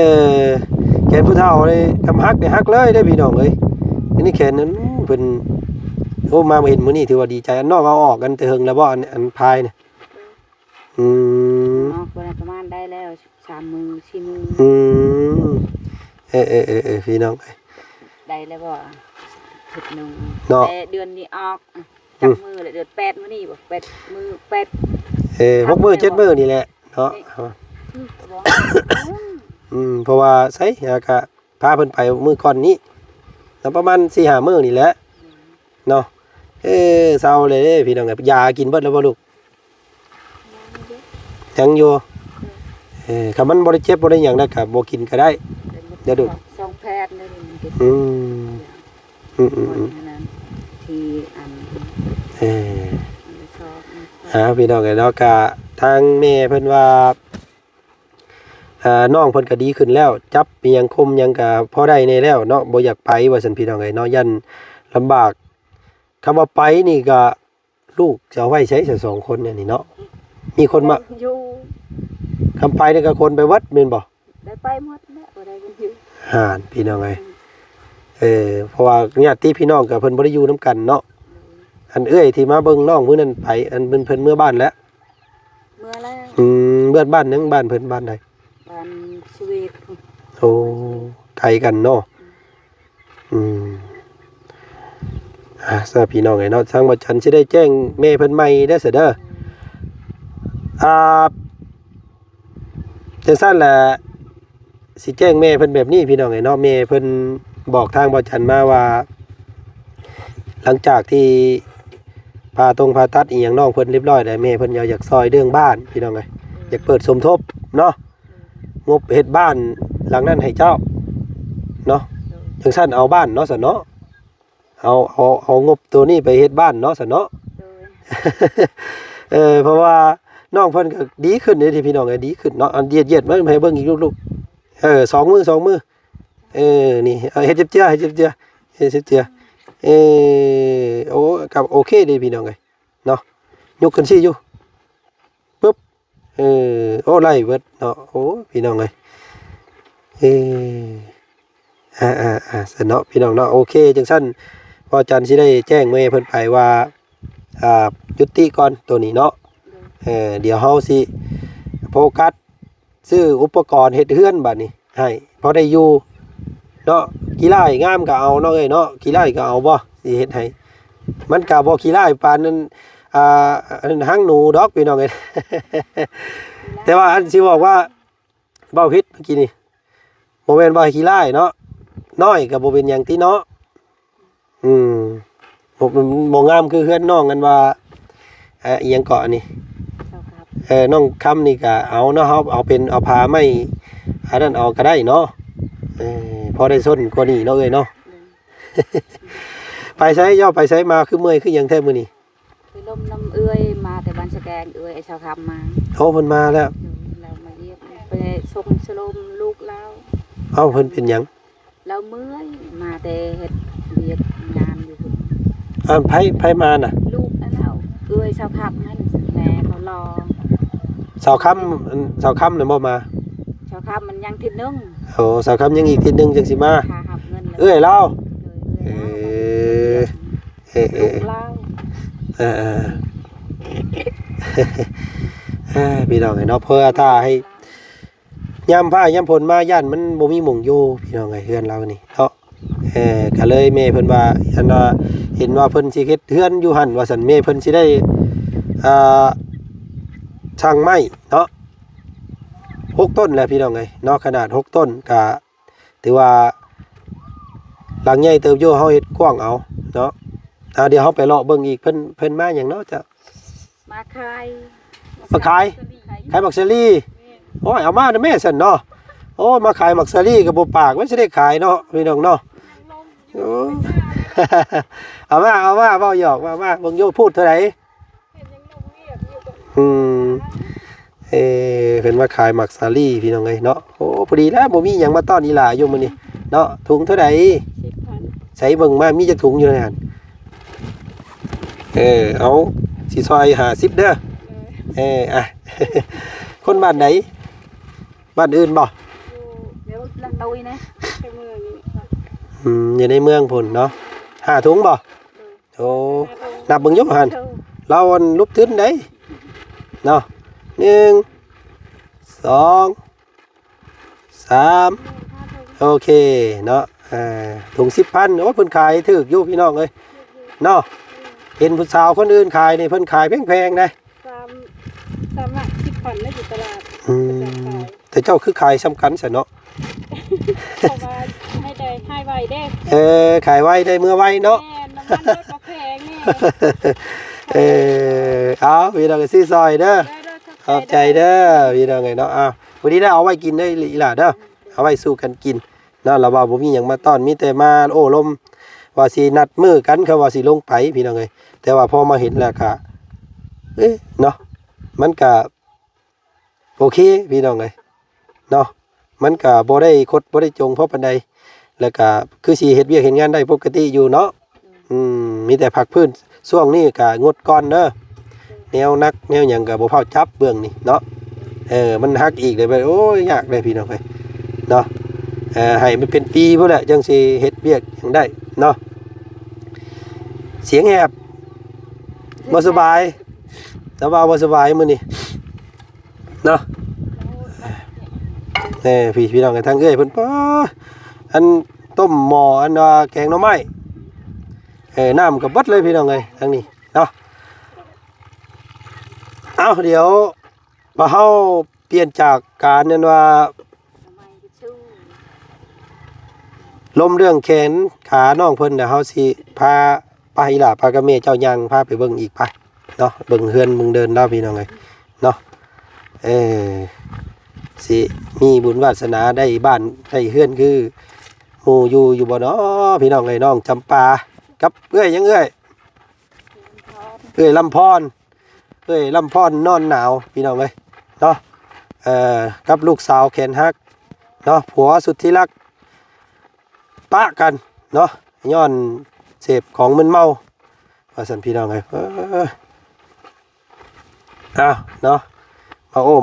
เออแขนผู้เฒ่าเลยทำฮักได้ฮักเลยได้พี่น้องเอ้ยอันนี้แขนนั้นเพิ่นโอ้มาเห็นมื้อนี้ถือว่าดีใจอันนอกเอาออกกันแต่เฮิงแล้วบ่อันพายเนี่ยอืมออกประมาณได้แล้ว3 มื้อ4 มื้ออืมพี่น้องได้แล้วบ่ชุดนึงแต่เดือนนี้ออกจักมื้อเลยเดือน8มื้อนี้บ่8มื้อ8 6 มื้อ 7 มื้อนี่แหละเนาะเพราะว่าไสก็พาเพิ่นไปมื้อก่อนนี้แล้วประมาณ 4-5 มื้อนี่แหละเนาะเศร้าเลยเด้พี่น้องเอ้ยยากินเบิดแล้วบ่ลูกยังอยู่คันมันบ่ได้เจ็บบ่ได้หยังนะก็บ่กินก็ได้เดี๋ยวดู2แพทย์นี่มันกินที่อันพี่น้องเอ้ยเนาะก็ทางแม่เพิ่นว่าน้องเพิ่นก็ดีขึ้นแล้วจับมีหยังคมหยังก็พอได้แน่แล้วเนาะบ่อยากไปว่าซั่นพี่น้องเอ้ยเนาะยันลำบากคำว่าไปนี่ก็ลูกจะเอาไว้ใช้ซะ2คนเนี่ยนี่เนาะมีคนมาอยู่คำไปนี่ก็คนไปวัดแม่นบ่ได้ไปหมดแล้วบ่ได้กันอยู่พี่น้องเอ้ยเพราะว่าญาติพี่น้องก็เพิ่นบ่ได้อยู่นํกันเนาะอันเอื้อยที่มาเบิ่งน้องมื้อนั้นไปอันเพิ่นเมื่อบ้านแล้วเมื่อแล้วเบิดบ้านนึงบ้านเพิ่นบ้านใดบ้านชีวิตโอ้ไกลกันเนาะซะพี่น้องไอ้เนาะทางบ่จันสิได้แจ้งแม่เพิ่นใหม่เด้อเด้อจังซั่นแหละสิแจ้งแม่เพิ่นแบบนี้พี่น้องไอ้เนาะแม่เพิ่นบอกทางบ่จันมาว่าหลังจากที่ผ่าตัดอีหยังน้องเพิ่นเรียบร้อยแล้วแม่เพิ่นอยากซอยเรื่องบ้านพี่น้องเอ้ยอยากเปิดสมทบเนาะงบเฮ็ดบ้านหลังนั้นให้เจ้าเนาะจังซั่นเอาบ้านเนาะซะเนาะเอางบตัวนี้ไปเฮ็ดบ้านเนาะซะเนาะเพราะว่าน้องเพิ่นก็ดีขึ้นเด้ที่พี่น้องเอ้ยดีขึ้นเนาะอันเหยียดๆมาให้เบิ่งอีกลูกๆ2 มือนี่เฮ็ดเจือเฮ็ดเจือโอ้กับโอเคเด้พี่น้องเอ้ยเนาะยกขึ้นสิอยู่ปึ๊บโอ้ไล่เบิดเนาะโอ้พี่น้องเอ้ยสนเนาะพี่น้องเนาะโอเคจังซั่นพอจันสิได้แจ้งแม่เพิ่นไปว่ายุติก่อนตัวนี้เนาะเดี๋ยวเฮาสิโฟกัสซื้ออุปกรณ์เฮ็ดเฮือนบัดนี้ให้พอได้อยู่เนาะกีฬางามก็เอาเนาะเอ้ยเนาะกีฬาก็เอาบ่สิเฮ็ดให้มันก็บ่กีฬาปานนั้นหางหนูดอกพี่น้องเอ้ย แต่ว่าอันสิบอกว่าเว้าผิดเมื่อกี้นี่บ่แม่นว่ากีฬาเนาะน้อยก็บ่เป็นหยังที่เนาะบ่งามคือเฮือนน้องกันว่าอีหยังเกาะนี่น้องคำนี่ก็เอาเนาะเฮาเอาผ้าไม้อันนั้นเอาก็ได้เนาะพอได้ส้นกว่านี้เนาะเอ้ยเนาะ ไปใช้ย่อไปใช้มาคือเมื่อยคือหยังแท้มื้อนี้ไปลมน้ำเอื้อยมาแต่บ้านสแกนเอื้อยไอ้ชาวคำมาโอ้เพิ่นมาแล้วเรามาเยี่ยมไปส่งสโลมลูกเราเพิ่นเป็นหยังเราเมื่อยมาแต่เฮ็ดเวียกงานอยู่ไผมาน่ะลูกนั่นแล้วเอื้อยชาวคำนั่นแม่เขารอสาวค่ำน่ะบ่มาชาวคำมันยังทิศนึงโอ้สาวค่ำยังอีกทิศนึงจังสิมาเอ้ยเราลูกเราพี่น้องไงเนาะเพื่อถ้าให้ยามฟ้ายามฝนมาย่านมันบ่มีหม่องอยู่พี่น้องไงเฮือนเรานี่เนาะก็เลยแม่เพิ่นว่าอันว่าเห็นว่าเพิ่นสิเฮ็ดเฮือนอยู่หั่นว่าซั่นแม่เพิ่นสิได้ช่างไม้เนาะ6 ต้นแหละพี่น้องไงเนาะขนาด6 ต้นก็ถือว่าหลังใหญ่เติบโตเฮาเฮ็ดกว้างเอาเนาะเดี๋ยวเฮาไปเลาะเบิ่งอีกเพิ่นมาหยังเนาะจะมาขายมักซะลี่โอ้ยเอามาเด้อแม่ซั่นเนาะโอ้มาขายมักซะลี่ก็บ่ปากมันสิได้ขายเนาะพี่น้องเนาะโอ้เอามาเว้าหยอกมาเบิ่งโยพูดเท่าไหร่เพิ่นมาขายมักซะลี่พี่น้องเอ้ยเนาะโอ้พอดีแล้วบ่มีหยังมาต้อนอีหลาอยู่มื้อนี้เนาะถุงเท่าไหร่10,000ใส่เบิ่งมามีจักถุงอยู่ในหั่นเอาสิซอย50เด้อคนบ้านไหนบ้านอื่นบ่ อยู่ ลังตุยนะ ไปเมืองนี่ อยู่ในเมืองพุ่นเนาะ5ถุงบ่โอ้นับเบิ่งอยู่หั่นเราอันลุบทึนได้เนาะ1 2 3โอเคเนาะถุง10,000โอ้เพิ่นขายถูกอยู่พี่น้องเอ้ยเนาะเห็นผู้สาวคนอื่นขายนี่เพิ่นขายแพงๆได้ สามารถคิดผ่อนได้อยู่ตลาด แต่เจ้าคือขายสำคัญซะเนาะ เพราะว่าให้ได้ให้ไวได้ ขายไว้ได้เมื่อไว้เนาะ แม่น้ำมันรถก็แพงแน่ เอาพี่น้องก็ซื้อซอยเด้อขอบใจเด้อพี่น้องไงเนาะวันนี้ได้เอาไว้กินได้อีหล่ะเด้อเอาไว้สู้กันกินเนาะเราว่าบ่มีหยังมาต้อนมีแต่มาโอ้ลมว่าสินัดมื้อกันเขาว่าสิลงไปพี่น้องเอ้ยแต่ว่าพอมาเห็นแล้วก็เนาะมันก็โอเคพี่น้องเอ้ยเนาะมันก็บ่ได้คดบ่ได้จงเพราะปานใดแล้วก็คือสิเฮ็ดเวียกเฮ็ดงานได้ปกติอยู่เนาะมีแต่พักพื้นช่วงนี้ก็งดก่อนเด้อแนวนักแนวหยังก็บ่เผาจับเบื้องนี่เนาะมันฮักอีกเลยไปโอ้ยยากเลยพี่น้องเอ้ยเนาะให้มันเป็นปีพุ่นแหละจังสิเฮ็ดเวียกจังได้เนาะเสียงแหบบ่สบายแต่ว่าบ่สบายมื้อนี้เนาะพี่น้องกันทางเอ้ยเพิ่นป้ออันต้มหม้ออันว่าแกงหน่อไม้น้ำก็เบิดเลยพี่น้องเอ้ยทางนี้เนาะเอาเดี๋ยวมาเฮาเปลี่ยนจากการนั้นว่าลมเรื่องแขนขาน้องเพิ่นเดี๋ยวเฮาสิพาไปล่ะพากับแม่เจ้ายังพาไปเบิ่งอีกไปเนาะเบิ่งเฮือนมึงเดินแล้วพี่น้องเอ้ยเนาะสิมีบุญวาสนาได้บ้านได้เฮือนคือหมู่อยู่บ่เนาะพี่น้องเอ้ยน้องจำปากับเอ้ยยังเอ้ยลำพรลำพรนอนหนาวพี่น้องเอ้ยเนาะกับลูกสาวแขนฮักเนาะผัวสุดที่รักปะกันเนาะย้อนเสพของมึนเมาว่าซั่นพี่น้องเอ้ยเนาะ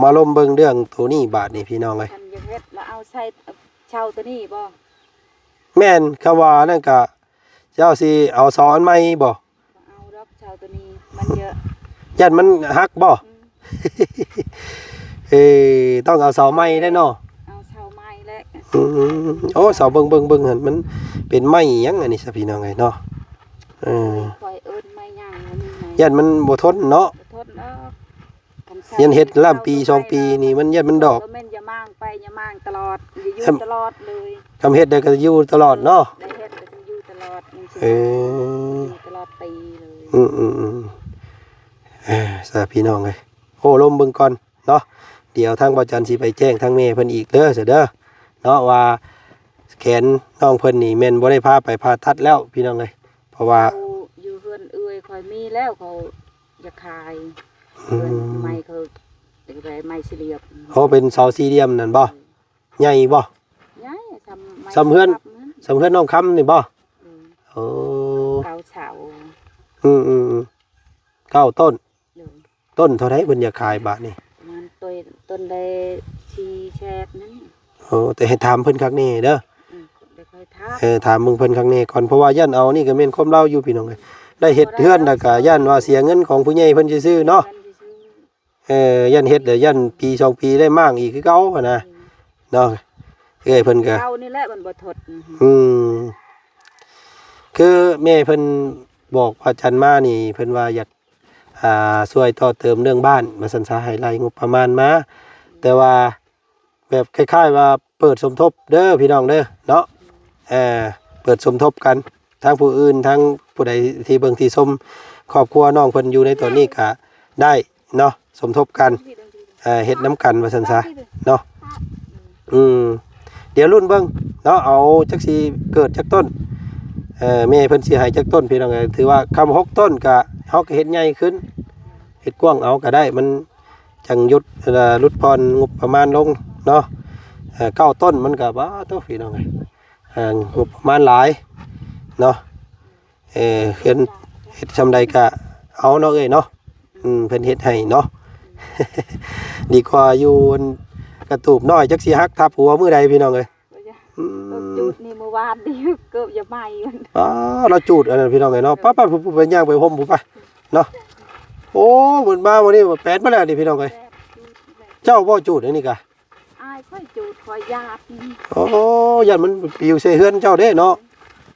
มาล้มเบิ่งเรื่องตัวนี้บาดนี่พี่น้องเอ้ย คันอยากเฮ็ดแล้วเอาใส่เช่าตัวนี้บ่ แม่นคำว่านั่นก็เจ้าสิเอาสอนไหมบ่ เอาดอกเช่าตัวนี้มันเยอะ ยันมันฮักบ่ ต้องเอาเสาไม้ได้เนาะ เอาเช่าไม้แล้ว โอ้เสาเบิ่งหั่นมันเป็นไม้หยังอันนี้ซะพี่น้องเอ้ยเนาะคอยเอิ้นไม้ย่างมันไม้ ยันมันบ่ทนเนาะ ทนแล้ว ยันเฮ็ดล่ามปี2ปีนี่มันยันมันดอก แม่นอย่ามั่างไปอย่ามั่างตลอดอย่าอยู่ตลอดเลย ทำเฮ็ดได้ก็อยู่ตลอดเนาะ ได้เฮ็ดก็จะอยู่ตลอดอยู่ตลอดปีเลยสาพี่น้องเอ้ยโอ้ลมเบิ่งก่อนเนาะเดี๋ยวทางบ่จันสิไปแจ้งทางแม่เพิ่นอีกเด้อเด้อเนาะว่าแขนน้องเพิ่นนี่แม่นบ่ได้พาไปผ่าตัดแล้วพี่น้องเอ้ยเพราะว่าอยู่เฮือนเอื้อยคอยมีแล้วเขาจะขายเฮือนไม้เขาได้ไม้สี่เหลี่ยมเขาเป็นเสาสี่เหลี่ยมนั่นบ่ใหญ่บ่ใหญ่สำเฮือนน้องคำนี่บ่โอ้ เกาเสา9ต้นเท่าไหร่เพิ่นอยากขายบาทนี่มันต้นได้ชีแชกนั้นแต่ให้ถามเพิ่นคักแน่เด้อได้ค่อยถามถามมึงเพิ่นคักแน่ก่อนเพราะว่าย่านเอานี่ก็แม่นความเล่าอยู่พี่น้องเอ้ยได้เฮ็ดเฮือนแล้วก็ย่านว่าเสียเงินของผู้ใหญ่เพิ่นซื่อๆเนาะย่านเฮ็ดเดี๋ยวย่านปี2ปีได้มั่งอีกคือเก่าหั่นน่ะเนาะเอ้ยเพิ่นก็เก่านี่แหละมันบ่ทดคือแม่เพิ่นบอกว่าจันมานี่เพิ่นว่าอยากช่วยต่อเติมเรื่องบ้านมาสันสาให้รายงบประมาณมาแต่ว่าแบบคล้ายๆว่าเปิดสมทบเด้อพี่น้องเด้อเนาะเปิดสมทบกันทั้งผู้อื่นทั้งผู้ใดที่เบิ่งที่ชมครอบครัวน้องเพิ่นอยู่ในตอนนี้ก็ได้เนาะสมทบกันเฮ็ดน้ำกันว่าสันสาเนาะเดี๋ยวรุ่นเบิ่งเนาะเอาจักสิเกิดจักต้นแม่เพิ่นสิให้จักต้นพี่น้องเอ้ยถือว่าคำ6ต้นก็เฮาก็เฮ็ดใหญ่ขึ้นเฮ็ดกว้างเอาก็ได้มันจังยุดลดพรงบประมาณลงเนาะ9ต้นมันก็บ่ตัวพี่น้องเอ้ยงบประมาณหลายเนาะเฮ็ดซำใดก็เอาเนาะเอ้ยเนาะเพิ่นเฮ็ดให้เนาะ ดีกว่าอยู่กระตูบน้อยจักสิฮักทับหัวมื้อใดพี่น้องเอ้ย นี่เมื่อวานนี่เกือบจะไหม้มัน เราจูดอันนั้นพี่น้องไงเนาะป้าไปย่างไปห่มผมไปเนาะโอ้เหมือนมาวันนี้แปดมาแล้วนี่พี่น้องไงเจ้าบ่จูดอันนี้กะ อายค่อยจูดคอยญาติ โอ้ยันมันปิวใส่เฮือนเจ้าเด้เนาะ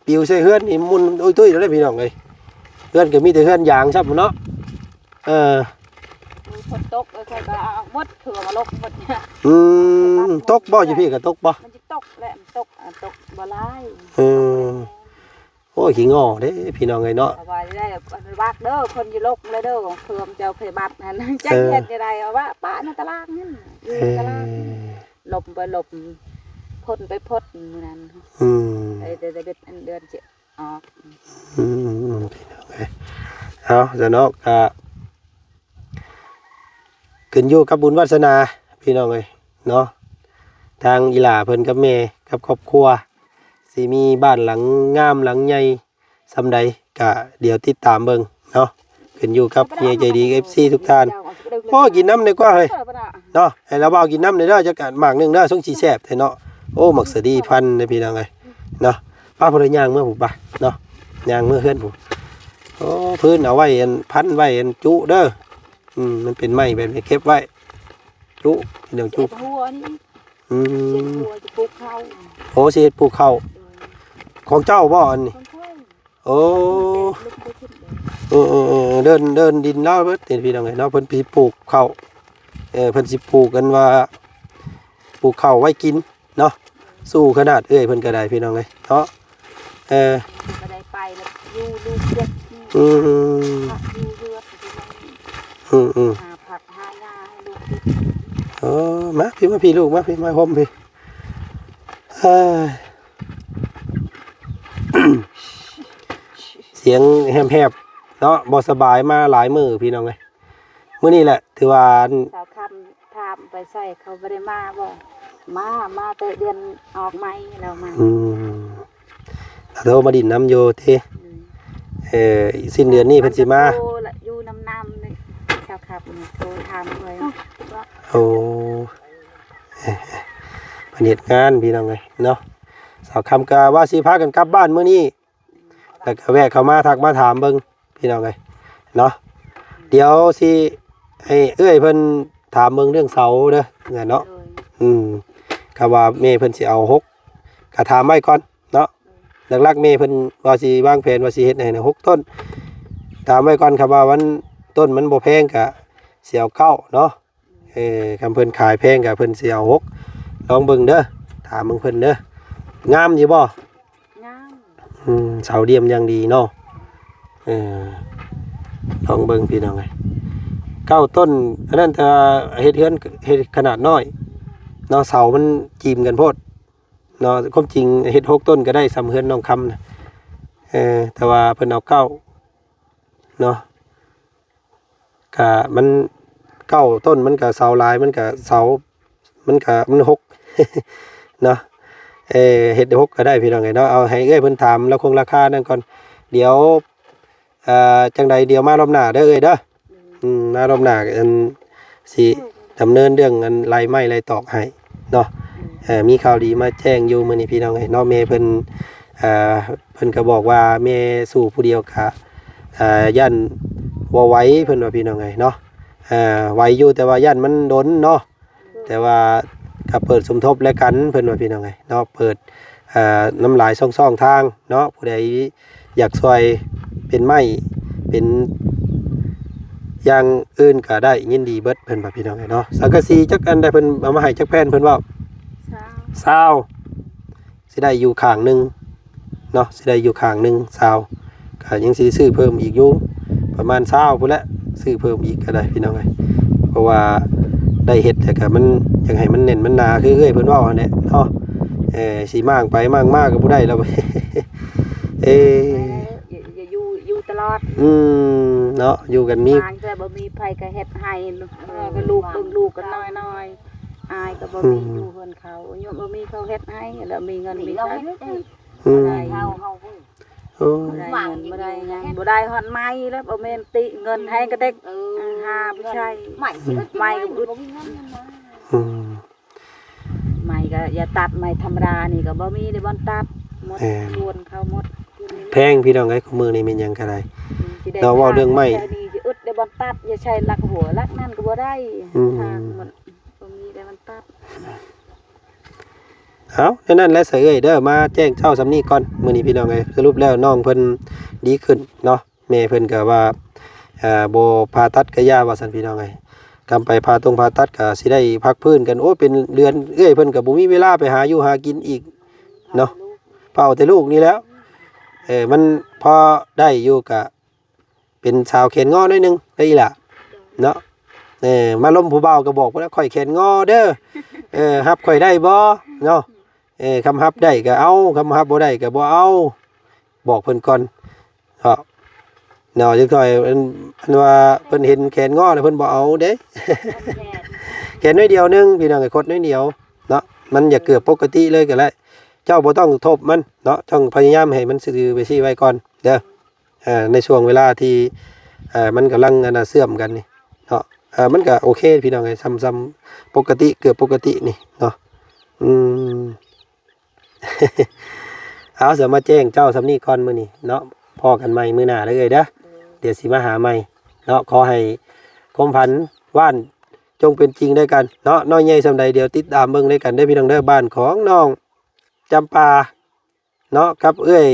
ปิวใส่เฮือนนี่มุนตุ้ยแล้วพี่น้องไงเฮือนก็มีแต่เฮือนยางซับเนาะฝนตกค่อยก็เอาหมดเถื่อมาลกหมดเนี่ย ตกบ่อยู่พี่ก็ตกบ่ มันจะตกแหละตกบ่ลาย โอ้ยขี้งอเด้พี่น้องไงเนาะ เอาไว้ได้วักเด้อคนอยู่ลกเลยเด้อเพิ่มเจ้าเคยบัดนั่นจักเฮ็ดจังได๋ว่าป้าในตารางนั่นอยู่ตารางหลบไปหลบพ่นไปพ่นมื้อนั้นได้เดือนจะออกพี่น้องไงเอาจะเนาะก็ขึ้นอยู่กับบุญวาสนาพี่น้องเอ้ยเนาะทางอีหล่าเพิ่นกับแม่กับครอบครัวสิมีบ้านหลังงามหลังใหญ่ซำใดก็เดี๋ยวติดตามเบิ่งเนาะขึ้นอยู่กับเฮียใจดี FC ทุกท่านพ่อกินน้ำได้กว่าเฮ้ยเนาะให้เราบ่าวกินน้ำได้เด้อจักหมากนึงเด้อส่งสิแซ่บแท้เนาะโอ้หมักสะดีพันเด้อพี่น้องเอ้ยเนาะป้าพลย่างเมื่อผมป่ะเนาะย่างเมื่อเฮือนผมโอ้พื้นเอาไว้อันพันไว้อันจุเด้อมันเป็นไม้แบบนี้เก็บไว้จุเดี๋ยวจุ หัวนี่หัวจะปลูกข้าว โอ้สิเฮ็ดปลูกข้าวของเจ้าบ่อันนี้โอ้เดินดินเนาะเบิดเห็นพี่น้องไงเนาะเพิ่นสิปลูกข้าวเพิ่นสิปลูกกันว่าปลูกข้าวไว้กินเนาะสู้ขนาดเพิ่นก็ได้พี่น้องไงเนาะก็ได้ไปแล้วอยู่ลูกเด็กอยู่เลือดหาผักหาหญ้าให้ลูกกินมาพี่ลูกมาพี่มาห่มพี่เสียงแหบๆเนาะบ่สบายมาหลายมื้อพี่น้องเอ้ยมื้อนี้แหละถือว่าสาวคำถามไปใส่เขาบ่ได้มาบ่มาแต่เดือนออกใหม่แล้วมาโทรมาดินน้ำโยเทสิ้นเดือนนี้เพิ่นสิมาอยู่น้ำนี่สาวคำโทรถามเลยโอ้เพิ่นเฮ็ดงานพี่น้องเอ้ยเนาะสาวคำก็ว่าสิพากันกลับบ้านมื้อนี้แล้วก็แวะเข้ามาทักมาถามเบิ่งพี่น้องเอ้ยเนาะเดี๋ยวสิให้เพิ่นถามเบิ่งเรื่องเสาเด้อเนาะก็ว่าแม่เพิ่นสิเอา6ก็ถามไว้ก่อนเนาะหลักๆแม่เพิ่นว่าสิวางแผนว่าสิเฮ็ดให้6ต้นถามไว้ก่อนครับว่าวันต้นมันบ่แพงก็สิเอา9เนาะคำเพิ่นขายแพงก็เพิ่นสิเอา6ลองเบิ่งเด้อถามเบิ่งเพิ่นเด้องามอยู่บ่เสาเดียมยังดีเนาะลองเบิ่งพี่น้องไง9ต้นอันนั้นจะเฮ็ดขนาดน้อยเนาะเสามันจีมกันโพดเนาะความจริงเฮ็ด6ต้นก็ได้สำเฮือนน้องคำนะแต่ว่าเพิ่นเอา9เนาะก็มัน9ต้นมันก็เสาหลายมันก็เสามัน6เนาะเฮ็ด6ก็ได้พี่น้องไงเนาะเอาให้เพิ่นถามแล้วคงราคานั่นก่อนเดี๋ยวจังใดเดี๋ยวมารอบหน้าเด้อเด้อมารอบหน้าอันสิดำเนินเรื่องอันไล่ไม้ไล่ตอกให้เนาะมีข่าวดีมาแจ้งอยู่มื้อนี้พี่น้องไงเนาะแม่เพิ่นก็บอกว่าแม่สู่ผู้เดียวกะย่านบ่ไหวเพิ่นว่าพี่น้องไงเนาะไหวอยู่แต่ว่าย่านมันดนเนาะแต่ว่าก็เปิดสมทบแล้วกันเพิ่นว่าพี่น้องไงเนาะเปิดน้ำลายซ่องทางเนาะผู้ใดอยากช่วยเป็นไม้เป็นอย่างอื่นก็ได้ยินดีเบิดเพิ่นว่าพี่น้องไงเนาะสังกะสีจักอันได้เพิ่นเอามาให้จักแผ่นเพิ่นว่า20สิได้อยู่ข้างนึงเนาะสิได้อยู่ข้างนึง20ก็ยังสิซื้อเพิ่มอีกอยู่ประมาณ20พุ่นแหละซื้อเพิ่มอีกก็ได้พี่น้องไงเพราะว่าได้เฮ็ดแต่ก็มันอยากให้มันแน่นมันหนาคือเพิ่นเว้าอันนี้เนาะสิมากไปมากก็บ่ได้แล้วอย่าอยู่ตลอดเนาะอยู่กันมีแต่บ่มีไผก็เฮ็ดให้ก็ลูกเบิ่งลูกกันน้อยๆอายก็บ่มีอยู่เพิ่นเขาโยมบ่มีเขาเฮ็ดให้แล้วมีเงินมีใช้เฮาบ่ได้ฮอดไม้แล้วบ่แม่นติเงินให้ก็เต็กหาผู้ชายไม้ก็อึดไม้ ก็อย่าตัดไม้ธรรมดานี่ก็บ่มีได้บ่ตัดหมดชวนเขาหมด แพงพี่น้องเอ้ยของมือนี่แม่นหยังก็ได้เนาะเว้าเรื่องไม้ นี่จะอึดได้บ่ตัดอย่าใช้ลักหัวลักนั่นก็บ่ได้ทางหมดบ่มีได้บ่ตัด เอานั่นแหละเสยเอ้ยเด้อมาแจ้งเจ้าสำนีก่อนมื้อนี้พี่น้องเอ้ยสรุปแล้วน้องเพิ่นดีขึ้นเนาะแม่เพิ่นก็ว่าบ่ผ่าตัดก็ย่าว่าซั่นพี่น้องเอ้ยกำไปผ่าตัดก็สิได้พักพื้นกันโอ้เป็นเดือนเอ้ยเพิ่นก็บ่มีเวลาไปหาอยู่หากินอีกเนาะเฝ้าแต่ลูกนี่แล้วมันพอได้อยู่ก็เป็นชาวแขนงอหน่อยนึงได้อีหล่ะเนาะมาล้มผู้เบาก็บอกว่าข่อยแขนงอเด้อฮับข่อยได้บ่เนาะคำฮับได้ก็เอาคำฮับบ่ได้ก็บ่เอาบอกเพิ่นก่อนเนาะเนาะจังค่อยอันว่าเพิ่นเห็นแขนงอแล้วเพิ่นบ่เอาเด้ แขนน้อยเดียวนึงพี่น้องไอ้คดน้อยเดียวเนาะมันอย่าเกือบปกติเลยก็แล้วเจ้าบ่ต้องทบมันเนาะต้องพยายามให้มันซื่อไปซี่ไว้ก่อนเด้อในช่วงเวลาที่มันกำลังเสื่อมกันนี่เนาะมันก็โอเคพี่น้องไอ้ซ้ำๆปกติเกือบปกตินี่เนาะเอาเสริมมาแจ้งเจ้าสำนีก่อนมื้อนี้เนาะพอกันใหม่มื้อหน้าเลยเด้อเดี๋ยวสิมาหาใหม่เนาะขอให้ความฝันว่านจงเป็นจริงด้วยกันเนาะน้อยใหญ่สำใดเดี๋ยวติดตามเบิ่งด้วยกันได้พี่น้องเด้อบ้านของน้องจำปาเนาะกับเอ้ย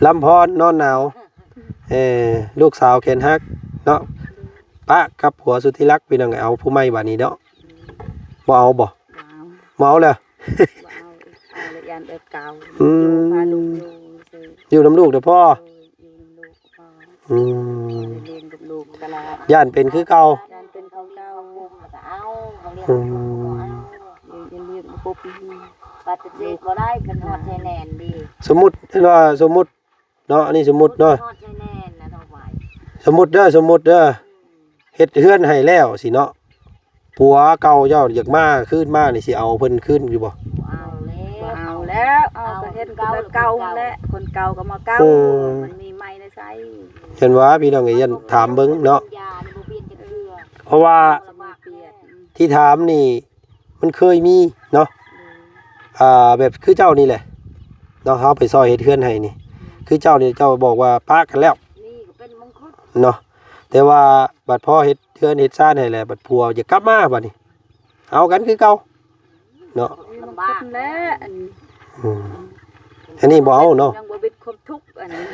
ลำพรนอนหนาวลูกสาวแขนฮักเนาะปะกับผัวสุดที่รักพี่น้องเอาผู้ใหม่บัดนี้เนาะบ่เอาบ่เอาเลยเอาเลยยันเก่าพาลูกอยู่น้ำลูกเด้อพ่อเรียนกับลูกตลาดย่านเป็นคือเก่าย่านเป็นเขาเก่าก็เอาเขาเรียนเรียนปุ๊บปฏิเสธบ่ได้เป็นฮอดไทยแลนด์ดีสมมุติเนาะอันนี้สมมุติเนาะฮอดไทยแลนด์นะดอกไม้สมมุติเด้อเฮ็ดเฮือนให้แล้วสิเนาะผัวเก่าเจ้าอยากมาคืนมานี่สิเอาเพิ่นคืนอยู่บ่เอาแล้วก็เฮ็ดเก่าแล้วคนเก่าก็มาเก่ามันมีใหม่ในไสเห็นว่าพี่น้องเอ้ยถามเบิ่งเนาะเพราะว่าที่ถามนี่มันเคยมีเนาะแบบคือเจ้านี่แหละเนาะเฮาไปซอยเฮ็ดเฮือนให้นี่คือเจ้านี่เจ้าบอกว่าปะกันแล้วนี่ก็เป็นมงคลเนาะแต่ว่าบัดพ่อเฮ็ดเฮือนเฮ็ดซ่านให้แหละบัดผัวจะกลับมาบัดนี้เอากันคือเก่าเนาะลำบากแล้วอันนี้บ่เอาเนาะยังบ่บิดครบทุกอันนี้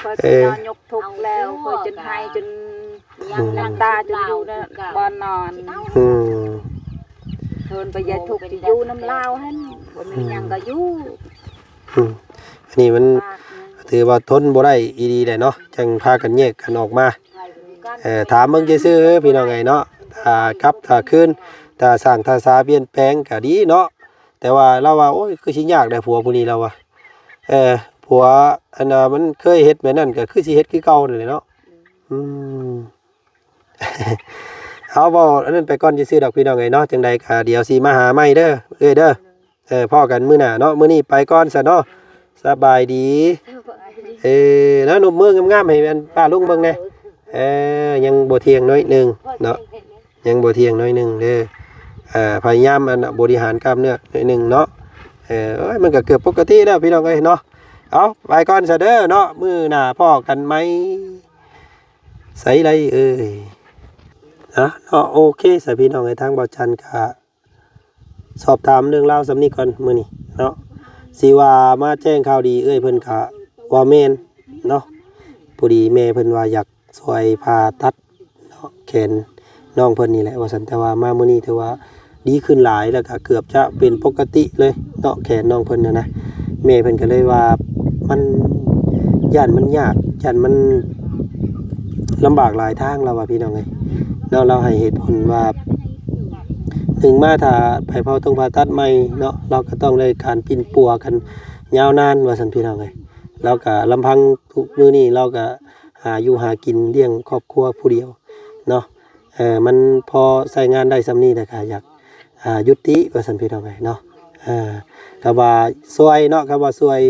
คอยนอนยกทุกแล้วคอยจนให้จนยังน้ำตาจนอยู่นะบ่นอนเพิ่นไปยายทุกสิอยู่น้ำลาวหั่นบ่มีหยังก็อยู่อันนี้มันถือว่าทนบ่ได้อีดีได้เนาะจังพากันแยกกันออกมาถามเบิ่งซื่อๆพี่น้องไงเนาะถ้าคืนถ้าสร้างท่าสาเปลี่ยนแปลงก็ดีเนาะแต่ว่าเราว่าโอ้ยคือสิยากได้ผัวผู้นี้เราว่าผัวอันน่ะมันเคยเฮ็ดแบบนั้นก็คือสิเฮ็ดคือเก่านั่นแหละเนาะเอาบ่อันนั้นไปก่อนซื่อๆดอกพี่น้องไงเนาะจังใดก็เดี๋ยวสิมาหาใหม่เด้อเด้อพ่อกันมื้อหน้าเนาะมื้อนี้ไปก่อนซะเนาะสบายดีแล้วนมมืองามๆให้อันป้าลุงเบิ่งแน่ยังบ่เที่ยงน้อยนึงเนาะยังบ่เที่ยงน้อยนึงเด้อพยายามอันบริหารกล้ามเนื้อน้อยนึงเนาะมันก็เกือบปกติแล้วพี่น้องเอ้ยเนาะเอาไปก่อนซะเด้อเนาะมื้อหน้าพ่อกันไหมใส่ไรเนาะโอเคสพี่น้องในทางเบาจันก็สอบถามเรื่องราวสำนี้ก่อนมื้อนี้เนาะสิว่ามาแจ้งข่าวดีเพิ่นก็ว่าแม่นเนาะพอดีแม่เพิ่นว่าอยากช่วยผ่าตัดเนาะแขนน้องเพิ่นนี่แหละว่าซั่นแต่ว่ามามื้อนี้ถือว่าดีขึ้นหลายแล้วก็เกือบจะเป็นปกติเลยเนาะแขนน้องเพิ่นนะแม่เพิ่นก็เลยว่ามันย่านมันยากย่านมันลำบากหลายทางแล้วว่าพี่น้องเอ้ยเนาะเราให้เหตุผลว่าถึงมาถ้าไปผ่าตัดใหม่เนาะเราก็ต้องได้การปิ่นปัวกันยาวนานว่าซั่นพี่น้องเอ้ยเราก็ลำพังทุกมื้อนี้เราก็หาอยู่หากินเลี้ยงครอบครัวผู้เดียวเนาะมันพอใช้งานได้ส่ำนี้แต่ก็อยากยุติว่าซั่นพี่น้องเอ้ยเนาะก็ว่าช่วยเนาะก็ว่าช่วย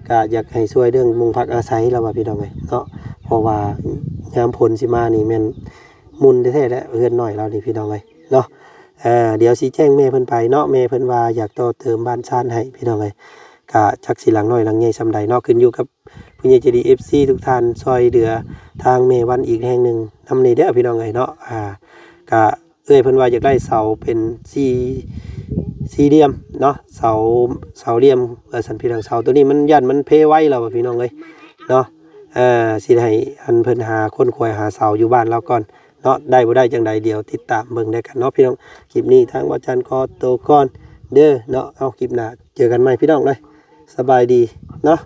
ก็อยากให้ช่วยเรื่องมุงพักอาศัยแล้วว่าพี่น้องเอ้ยเนาะเพราะว่ายามฝนสิมานี่แม่นมุนแท้ๆแล้วเฮือนน้อยเรานี่พี่น้องเอ้ยเนาะ เดี๋ยวสิแจ้งแม่เพิ่นไปเนาะแม่เพิ่นว่าอยากต่อเติมบ้านชานให้พี่น้องเอ้ยก็จักสิหลังน้อยหลังใหญ่ซำใดเนาะขึ้นอยู่กับผู้ใหญ่ใจดี FC ทุกท่านช่วยเหลือทางแม่วันอีกแห่งหนึงนำนี้เด้อพี่น้องเอ้ยเนาะก็เอ้ยเพิ่นว่าอยากได้เสาเป็นสี่เหลี่ยมเนาะเสาเหลี่ยมสันพี่น้องเสาตัวนี้มันยันมันเพไว้แล้วพี่น้องเอ้ยเนาะสิให้อันเพิ่นหาคนคอยหาเสาอยู่บ้านเราก่อนเนาะได้บ่ได้จังใดเดี๋ยวติดตามเบิ่งได้กันเนาะพี่น้องคลิปนี้ทางว่าจันขอตัวก่อนเด้อเนาะเอาคลิปหน้าเจอกันใหม่พี่น้องเลยสบายดีเนาะ